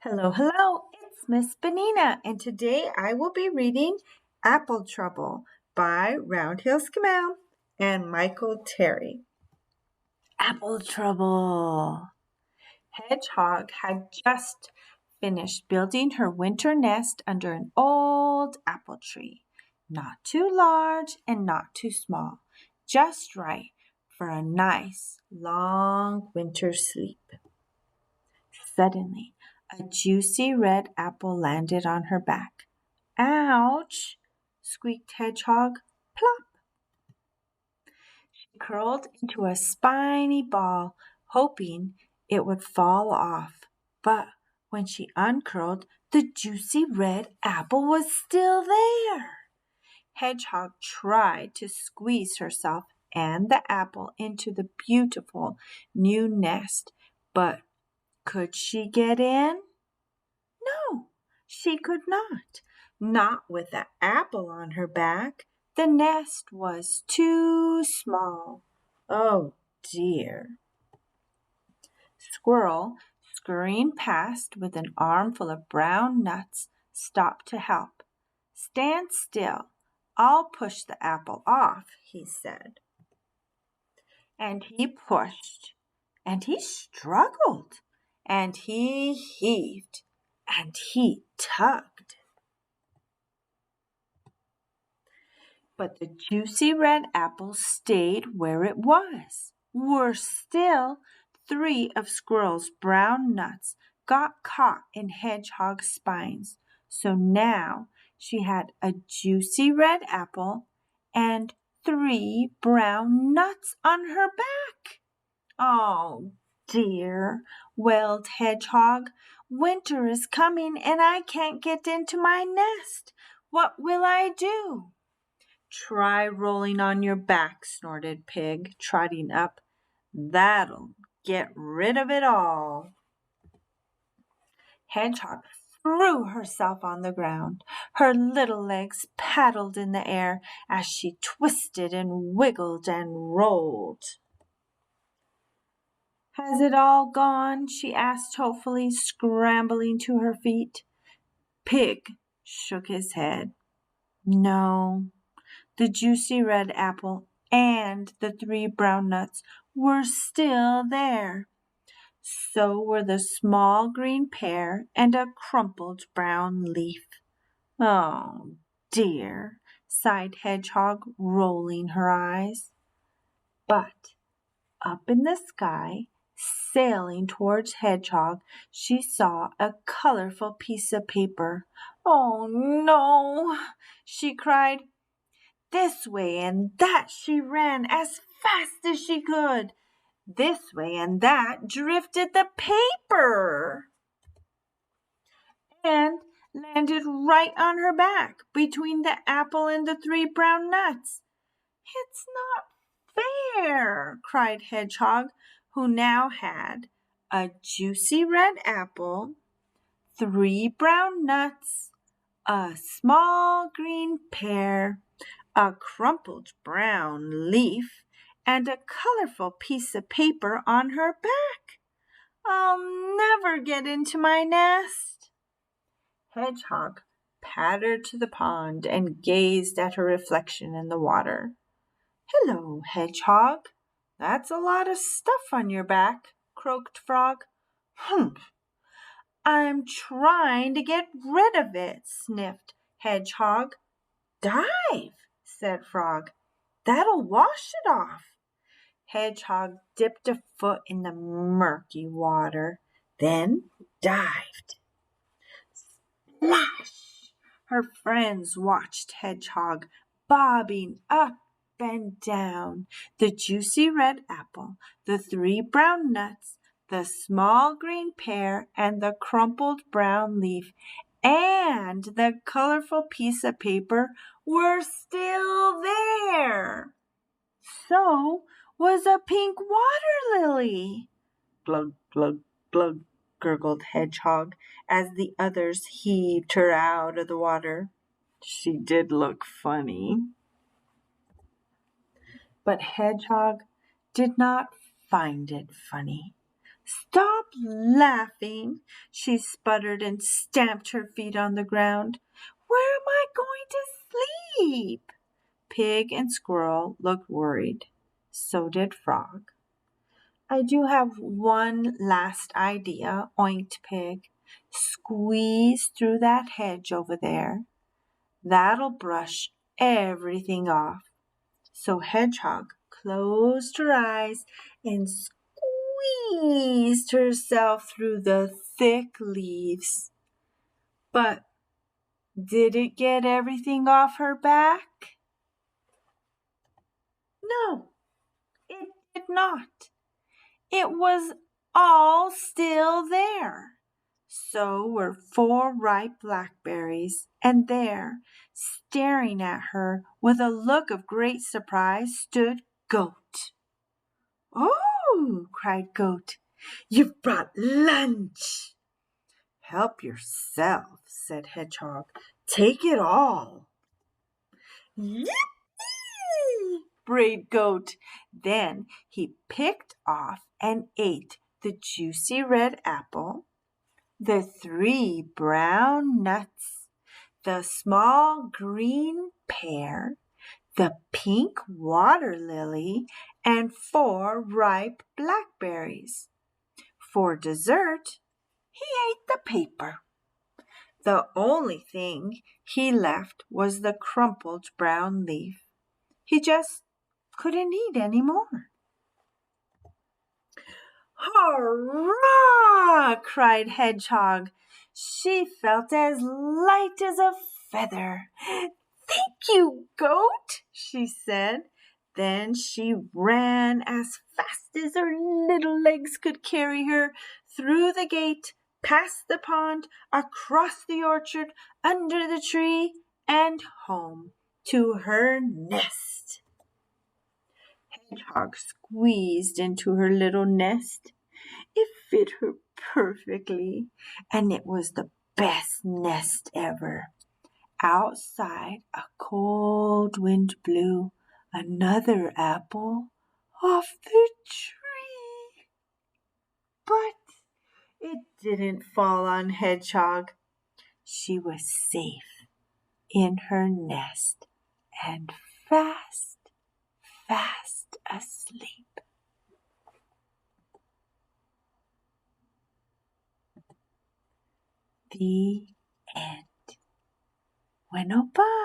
Hello, hello, it's Miss Benina, and today I will be reading Apple Trouble by Roundhill Scammell and Michael Terry. Apple Trouble. Hedgehog had just finished building her winter nest under an old apple tree. Not too large and not too small, just right for a nice long winter sleep. Suddenly, a juicy red apple landed on her back. "Ouch!" squeaked Hedgehog. Plop! She curled into a spiny ball, hoping it would fall off. But when she uncurled, the juicy red apple was still there. Hedgehog tried to squeeze herself and the apple into the beautiful new nest, but could she get in? No, she could not with the apple on her back. The nest was too small. Oh dear. Squirrel, scurrying past with an armful of brown nuts, stopped to help. "Stand still. I'll push the apple off," he said. And he pushed, and he struggled, and he heaved, and he tugged. But the juicy red apple stayed where it was. Worse still, 3 of Squirrel's brown nuts got caught in Hedgehog's spines. So now she had a juicy red apple and 3 brown nuts on her back. "Oh dear," wailed Hedgehog. "Winter is coming and I can't get into my nest. What will I do?" "Try rolling on your back," snorted Pig, trotting up. "That'll get rid of it all." Hedgehog threw herself on the ground. Her little legs paddled in the air as she twisted and wiggled and rolled. "Has it all gone?" she asked hopefully, scrambling to her feet. Pig shook his head. "No." The juicy red apple and the 3 brown nuts were still there. So were the small green pear and a crumpled brown leaf. "Oh dear," sighed Hedgehog, rolling her eyes. But up in the sky, sailing towards Hedgehog, she saw a colorful piece of paper. "Oh no!" she cried. This way and that she ran as fast as she could. This way and that drifted the paper and landed right on her back between the apple and the 3 brown nuts. "It's not fair," cried Hedgehog, who now had a juicy red apple, 3 brown nuts, a small green pear, a crumpled brown leaf, and a colorful piece of paper on her back. "I'll never get into my nest." Hedgehog pattered to the pond and gazed at her reflection in the water. "Hello, Hedgehog. That's a lot of stuff on your back," croaked Frog. "Humph! I'm trying to get rid of it," sniffed Hedgehog. "Dive," said Frog. "That'll wash it off." Hedgehog dipped a foot in the murky water, then dived. Splash! Her friends watched Hedgehog bobbing up and down. The juicy red apple, the 3 brown nuts, the small green pear, and the crumpled brown leaf, and the colorful piece of paper were still there. So was a pink water lily. "Glug, glug, glug," gurgled Hedgehog as the others heaved her out of the water. She did look funny. But Hedgehog did not find it funny. Stop laughing, she sputtered and stamped her feet on the ground. Where am I going to sleep? Pig and Squirrel looked worried. So did Frog. I do have one last idea, oinked Pig. Squeeze through that hedge over there. That'll brush everything off. So Hedgehog closed her eyes and squeezed herself through the thick leaves. But did it get everything off her back? No, it did not. It was all still there. So were 4 ripe blackberries, and there, staring at her with a look of great surprise, stood Goat. "Oh!" cried Goat, "you've brought lunch." "Help yourself," said Hedgehog. "Take it all." "Yippee!" brayed Goat. Then he picked off and ate the juicy red apple, the 3 brown nuts, the small green pear, the pink water lily, and 4 ripe blackberries. For dessert, he ate the paper. The only thing he left was the crumpled brown leaf. He just couldn't eat any more. "Hurrah!" cried Hedgehog. She felt as light as a feather. "Thank you, Goat," she said. Then she ran as fast as her little legs could carry her, through the gate, past the pond, across the orchard, under the tree, and home to her nest. Hedgehog squeezed into her little nest. It fit her perfectly, and it was the best nest ever. Outside, a cold wind blew another apple off the tree. But it didn't fall on Hedgehog. She was safe in her nest and fast asleep. The end. Bueno, bye.